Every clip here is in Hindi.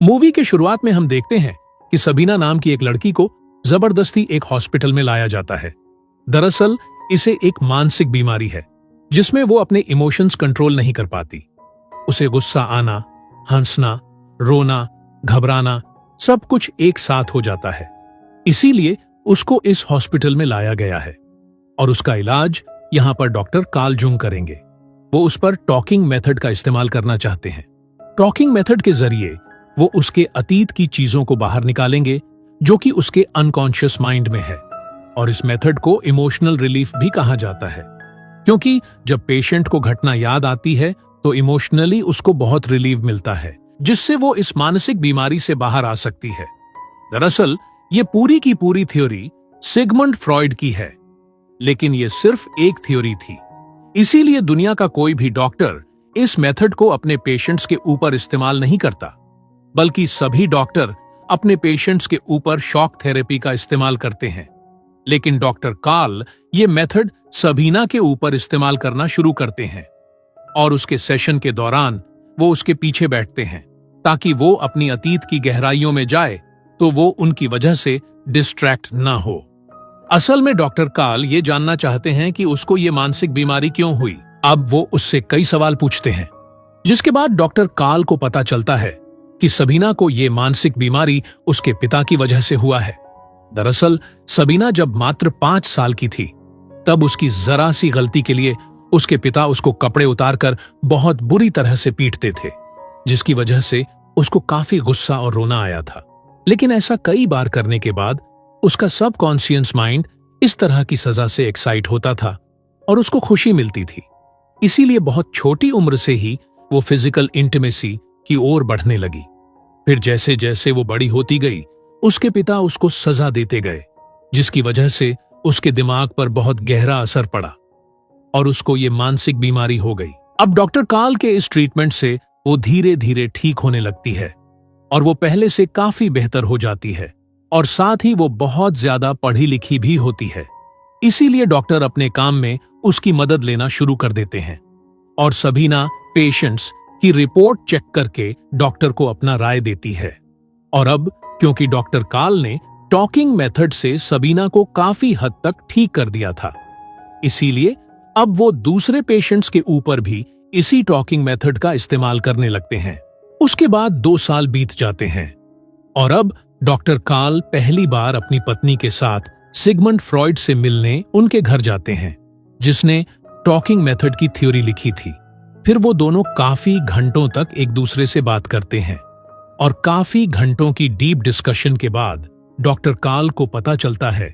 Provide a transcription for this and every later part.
मूवी के शुरुआत में हम देखते हैं कि सबीना नाम की एक लड़की को जबरदस्ती एक हॉस्पिटल में लाया जाता है। दरअसल इसे एक मानसिक बीमारी है जिसमें वो अपने इमोशंस कंट्रोल नहीं कर पाती। उसे गुस्सा आना, हंसना, रोना, घबराना सब कुछ एक साथ हो जाता है। इसीलिए उसको इस हॉस्पिटल में लाया गया है और उसका इलाज यहां पर डॉक्टर कार्ल जुंग करेंगे। वो उस पर टॉकिंग मेथड का इस्तेमाल करना चाहते हैं। टॉकिंग मेथड के जरिए वो उसके अतीत की चीजों को बाहर निकालेंगे जो कि उसके अनकॉन्शियस माइंड में है। और इस मेथड को इमोशनल रिलीफ भी कहा जाता है, क्योंकि जब पेशेंट को घटना याद आती है तो इमोशनली उसको बहुत रिलीफ मिलता है, जिससे वो इस मानसिक बीमारी से बाहर आ सकती है। दरअसल ये पूरी की पूरी थ्योरी सिगमंड फ्रॉइड की है, लेकिन ये सिर्फ एक थ्योरी थी। इसीलिए दुनिया का कोई भी डॉक्टर इस मेथड को अपने पेशेंट्स के ऊपर इस्तेमाल नहीं करता, बल्कि सभी डॉक्टर अपने पेशेंट्स के ऊपर शॉक थेरेपी का इस्तेमाल करते हैं। लेकिन डॉक्टर कार्ल ये मेथड सबीना के ऊपर इस्तेमाल करना शुरू करते हैं और उसके सेशन के दौरान वो उसके पीछे बैठते हैं ताकि वो अपनी अतीत की गहराइयों में जाए तो वो उनकी वजह से डिस्ट्रैक्ट ना हो। असल में डॉक्टर कार्ल ये जानना चाहते हैं कि उसको ये मानसिक बीमारी क्यों हुई। अब वो उससे कई सवाल पूछते हैं, जिसके बाद डॉक्टर कार्ल को पता चलता है कि सबीना को ये मानसिक बीमारी उसके पिता की वजह से हुआ है। दरअसल सबीना जब मात्र 5 साल की थी तब उसकी जरा सी गलती के लिए उसके पिता उसको कपड़े उतारकर बहुत बुरी तरह से पीटते थे, जिसकी वजह से उसको काफी गुस्सा और रोना आया था। लेकिन ऐसा कई बार करने के बाद उसका सबकॉन्शियस माइंड इस तरह की सजा से एक्साइट होता था और उसको खुशी मिलती थी। इसीलिए बहुत छोटी उम्र से ही वो फिजिकल इंटीमेसी की ओर बढ़ने लगी। फिर जैसे जैसे वो बड़ी होती गई उसके पिता उसको सजा देते गए, जिसकी वजह से उसके दिमाग पर बहुत गहरा असर पड़ा और उसको ये मानसिक बीमारी हो गई। अब डॉक्टर कार्ल के इस ट्रीटमेंट से वो धीरे धीरे ठीक होने लगती है और वो पहले से काफी बेहतर हो जाती है और साथ ही वो बहुत ज्यादा पढ़ी लिखी भी होती है। इसीलिए डॉक्टर अपने काम में उसकी मदद लेना शुरू कर देते हैं और सबीना पेशेंट्स की रिपोर्ट चेक करके डॉक्टर को अपना राय देती है। और अब क्योंकि डॉक्टर कार्ल ने टॉकिंग मेथड से सबीना को काफी हद तक ठीक कर दिया था, इसीलिए अब वो दूसरे पेशेंट्स के ऊपर भी इसी टॉकिंग मेथड का इस्तेमाल करने लगते हैं। उसके बाद 2 साल बीत जाते हैं और अब डॉक्टर कार्ल पहली बार अपनी पत्नी के साथ सिगमंड फ्रॉइड से मिलने उनके घर जाते हैं, जिसने टॉकिंग मेथड की थ्योरी लिखी थी। फिर वो दोनों काफी घंटों तक एक दूसरे से बात करते हैं और काफी घंटों की डीप डिस्कशन के बाद डॉक्टर कार्ल को पता चलता है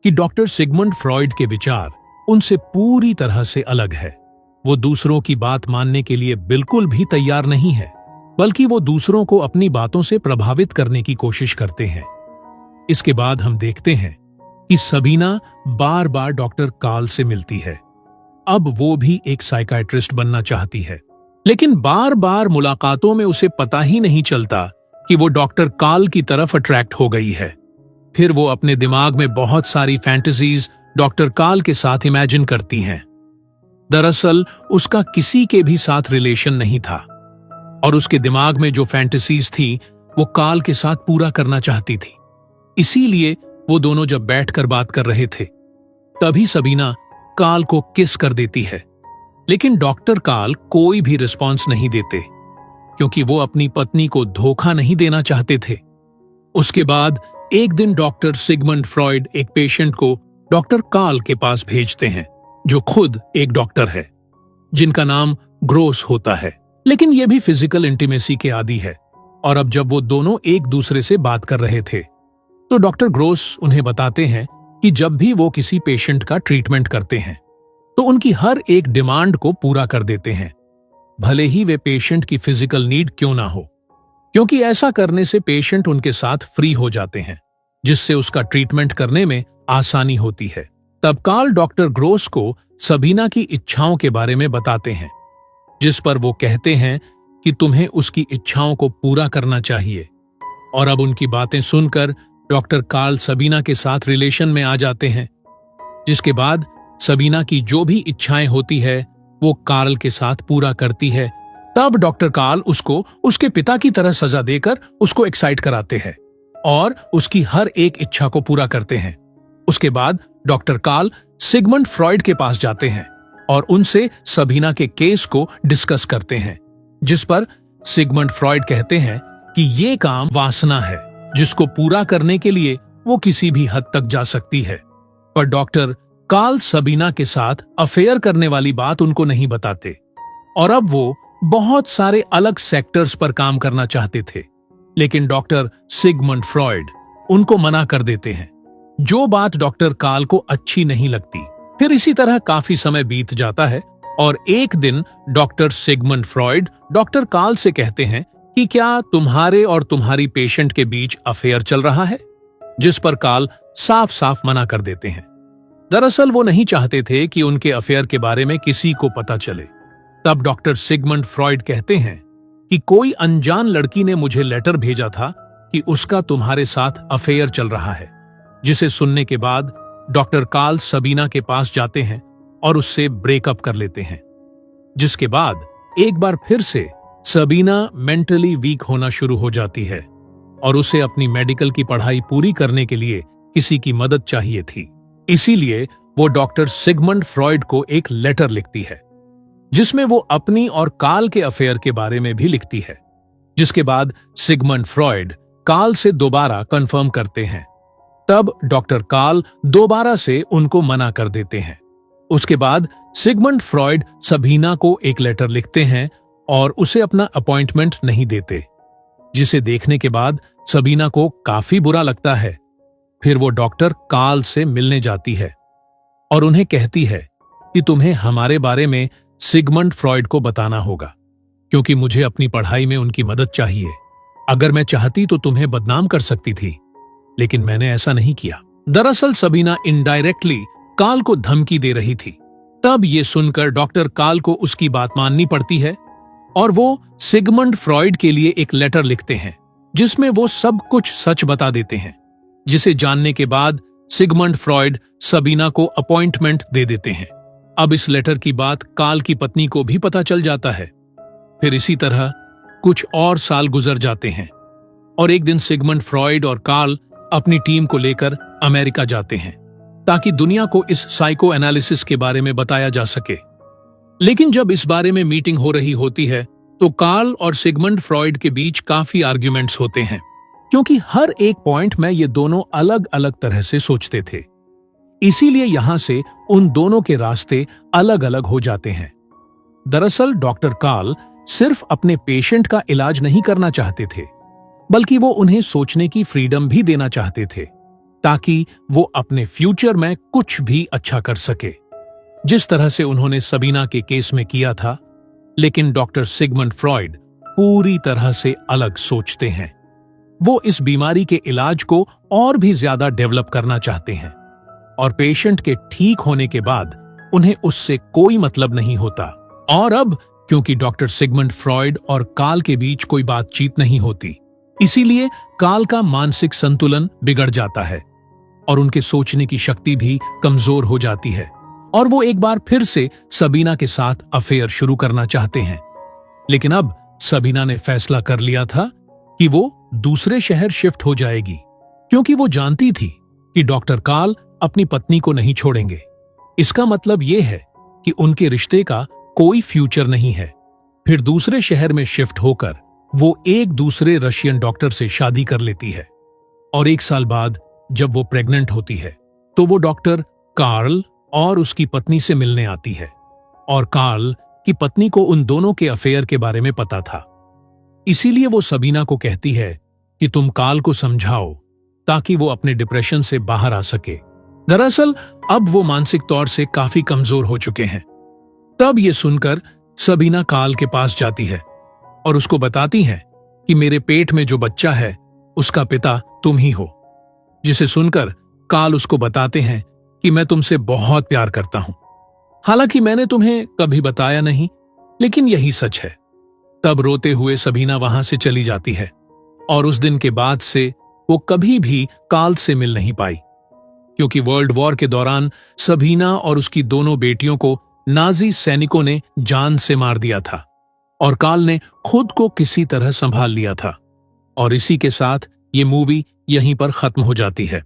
कि डॉक्टर सिगमंड फ्रॉइड के विचार उनसे पूरी तरह से अलग है। वो दूसरों की बात मानने के लिए बिल्कुल भी तैयार नहीं है, बल्कि वो दूसरों को अपनी बातों से प्रभावित करने की कोशिश करते हैं। इसके बाद हम देखते हैं कि सबीना बार बार डॉक्टर कार्ल से मिलती है। अब वो भी एक साइकाइट्रिस्ट बनना चाहती है, लेकिन बार बार मुलाकातों में उसे पता ही नहीं चलता कि वो डॉक्टर कार्ल की तरफ अट्रैक्ट हो गई है। फिर वो अपने दिमाग में बहुत सारी फैंटेसीज डॉक्टर कार्ल के साथ इमेजिन करती हैं। दरअसल उसका किसी के भी साथ रिलेशन नहीं था और उसके दिमाग में जो फैंटेसीज थी वो कार्ल के साथ पूरा करना चाहती थी। इसीलिए वो दोनों जब बैठकर बात कर रहे थे तभी सबीना कार्ल को किस कर देती है, लेकिन डॉक्टर कार्ल कोई भी रिस्पॉन्स नहीं देते क्योंकि वो अपनी पत्नी को धोखा नहीं देना चाहते थे। उसके बाद एक दिन डॉक्टर सिगमंड फ्रॉइड एक पेशेंट को डॉक्टर कार्ल के पास भेजते हैं, जो खुद एक डॉक्टर है जिनका नाम ग्रोस होता है, लेकिन ये भी फिजिकल इंटीमेसी के आदी है। और अब जब वो दोनों एक दूसरे से बात कर रहे थे तो डॉक्टर ग्रोस उन्हें बताते हैं कि जब भी वो किसी पेशेंट का ट्रीटमेंट करते हैं तो उनकी हर एक डिमांड को पूरा कर देते हैं, भले ही वे पेशेंट की फिजिकल नीड क्यों ना हो, क्योंकि ऐसा करने से पेशेंट उनके साथ फ्री हो जाते हैं, जिससे उसका ट्रीटमेंट करने में आसानी होती है। तब कार्ल डॉक्टर ग्रोस को सबीना की इच्छाओं के बारे में बताते हैं, जिस पर वो कहते हैं कि तुम्हें उसकी इच्छाओं को पूरा करना चाहिए। और अब उनकी बातें सुनकर डॉक्टर कार्ल सबीना के साथ रिलेशन में आ जाते हैं, जिसके बाद सबीना की जो भी इच्छाएं होती है वो कार्ल के साथ पूरा करती है तब डॉक्टर कार्ल उसको उसके पिता की तरह सजा देकर उसको एक्साइट कराते हैं और उसकी हर एक इच्छा को पूरा करते हैं। उसके बाद डॉक्टर कार्ल सिगमंड फ्रॉइड के पास जाते हैं और उनसे सबीना के केस को डिस्कस करते हैं, जिस पर सिगमंड फ्रॉइड कहते हैं कि ये काम वासना है जिसको पूरा करने के लिए वो किसी भी हद तक जा सकती है। पर डॉक्टर कार्ल सबीना के साथ अफेयर करने वाली बात उनको नहीं बताते और अब वो बहुत सारे अलग सेक्टर्स पर काम करना चाहते थे, लेकिन डॉक्टर सिगमंड फ्रॉइड उनको मना कर देते हैं, जो बात डॉक्टर कार्ल को अच्छी नहीं लगती। फिर इसी तरह काफी समय बीत जाता है और एक दिन doctor Sigmund Freud doctor Carl से कहते हैं कि क्या तुम्हारे और तुम्हारी पेशेंट के बीच अफेयर चल रहा है, जिस पर कार्ल साफ साफ मना कर देते हैं। दरअसल वो नहीं चाहते थे कि उनके अफेयर के बारे में किसी को पता चले। तब डॉक्टर सिगमंड फ्रॉइड कहते हैं कि कोई अनजान लड़की ने मुझे लेटर भेजा था कि उसका तुम्हारे साथ अफेयर चल रहा है, जिसे सुनने के बाद डॉक्टर कार्ल सबीना के पास जाते हैं और उससे ब्रेकअप कर लेते हैं, जिसके बाद एक बार फिर से सबीना मेंटली वीक होना शुरू हो जाती है और उसे अपनी मेडिकल की पढ़ाई पूरी करने के लिए किसी की मदद चाहिए थी। इसीलिए वो डॉक्टर सिगमंड फ्रॉइड को एक लेटर लिखती है, जिसमें वो अपनी और कार्ल के अफेयर के बारे में भी लिखती है, जिसके बाद सिगमंड फ्रॉइड कार्ल से दोबारा कंफर्म करते हैं। तब डॉक्टर कार्ल दोबारा से उनको मना कर देते हैं। उसके बाद सिगमंड फ्रॉइड सबीना को एक लेटर लिखते हैं और उसे अपना अपॉइंटमेंट नहीं देते, जिसे देखने के बाद सबीना को काफी बुरा लगता है। फिर वो डॉक्टर कार्ल से मिलने जाती है और उन्हें कहती है कि तुम्हें हमारे बारे में सिगमंड फ्रॉइड को बताना होगा, क्योंकि मुझे अपनी पढ़ाई में उनकी मदद चाहिए। अगर मैं चाहती तो तुम्हें बदनाम कर सकती थी, लेकिन मैंने ऐसा नहीं किया। दरअसल सबीना इनडायरेक्टली कार्ल को धमकी दे रही थी। तब ये सुनकर डॉक्टर कार्ल को उसकी बात माननी पड़ती है और वो सिगमंड फ्रॉइड के लिए एक लेटर लिखते हैं, जिसमें वो सब कुछ सच बता देते हैं, जिसे जानने के बाद सिगमंड फ्रॉइड सबीना को अपॉइंटमेंट दे देते हैं। अब इस लेटर की बात कार्ल की पत्नी को भी पता चल जाता है। फिर इसी तरह कुछ और साल गुजर जाते हैं और एक दिन सिगमंड फ्रॉइड और कार्ल अपनी टीम को लेकर अमेरिका जाते हैं, ताकि दुनिया को इस साइको एनालिसिस के बारे में बताया जा सके। लेकिन जब इस बारे में मीटिंग हो रही होती है तो कार्ल और सिगमंड फ्रॉइड के बीच काफी आर्ग्यूमेंट्स होते हैं, क्योंकि हर एक पॉइंट में ये दोनों अलग अलग तरह से सोचते थे। इसीलिए यहां से उन दोनों के रास्ते अलग अलग हो जाते हैं। दरअसल डॉक्टर कार्ल सिर्फ अपने पेशेंट का इलाज नहीं करना चाहते थे, बल्कि वो उन्हें सोचने की फ्रीडम भी देना चाहते थे, ताकि वो अपने फ्यूचर में कुछ भी अच्छा कर सके, जिस तरह से उन्होंने सबीना के केस में किया था। लेकिन डॉक्टर सिगमंड फ्रॉइड पूरी तरह से अलग सोचते हैं। वो इस बीमारी के इलाज को और भी ज्यादा डेवलप करना चाहते हैं और पेशेंट के ठीक होने के बाद उन्हें उससे कोई मतलब नहीं होता। और अब क्योंकि डॉक्टर सिगमंड फ्रॉइड और कार्ल के बीच कोई बातचीत नहीं होती, इसीलिए कार्ल का मानसिक संतुलन बिगड़ जाता है और उनके सोचने की शक्ति भी कमजोर हो जाती है और वो एक बार फिर से सबीना के साथ अफेयर शुरू करना चाहते हैं। लेकिन अब सबीना ने फैसला कर लिया था कि वो दूसरे शहर शिफ्ट हो जाएगी, क्योंकि वो जानती थी कि डॉक्टर कार्ल अपनी पत्नी को नहीं छोड़ेंगे। इसका मतलब ये है कि उनके रिश्ते का कोई फ्यूचर नहीं है। फिर दूसरे शहर में शिफ्ट होकर वो एक दूसरे रशियन डॉक्टर से शादी कर लेती है और एक साल बाद जब वो प्रेग्नेंट होती है तो वो डॉक्टर कार्ल और उसकी पत्नी से मिलने आती है और कार्ल की पत्नी को उन दोनों के अफेयर के बारे में पता था। इसीलिए वो सबीना को कहती है कि तुम कार्ल को समझाओ ताकि वो अपने डिप्रेशन से बाहर आ सके। दरअसल अब वो मानसिक तौर से काफी कमजोर हो चुके हैं। तब ये सुनकर सबीना कार्ल के पास जाती है और उसको बताती है कि मेरे पेट में जो बच्चा है उसका पिता तुम ही हो, जिसे सुनकर कार्ल उसको बताते हैं कि मैं तुमसे बहुत प्यार करता हूं। हालांकि मैंने तुम्हें कभी बताया नहीं, लेकिन यही सच है। तब रोते हुए सबीना वहां से चली जाती है और उस दिन के बाद से वो कभी भी कार्ल से मिल नहीं पाई, क्योंकि वर्ल्ड वॉर के दौरान सबीना और उसकी दोनों बेटियों को नाजी सैनिकों ने जान से मार दिया था। और काल ने खुद को किसी तरह संभाल लिया था। और इसी के साथ ये मूवी यहीं पर खत्म हो जाती है।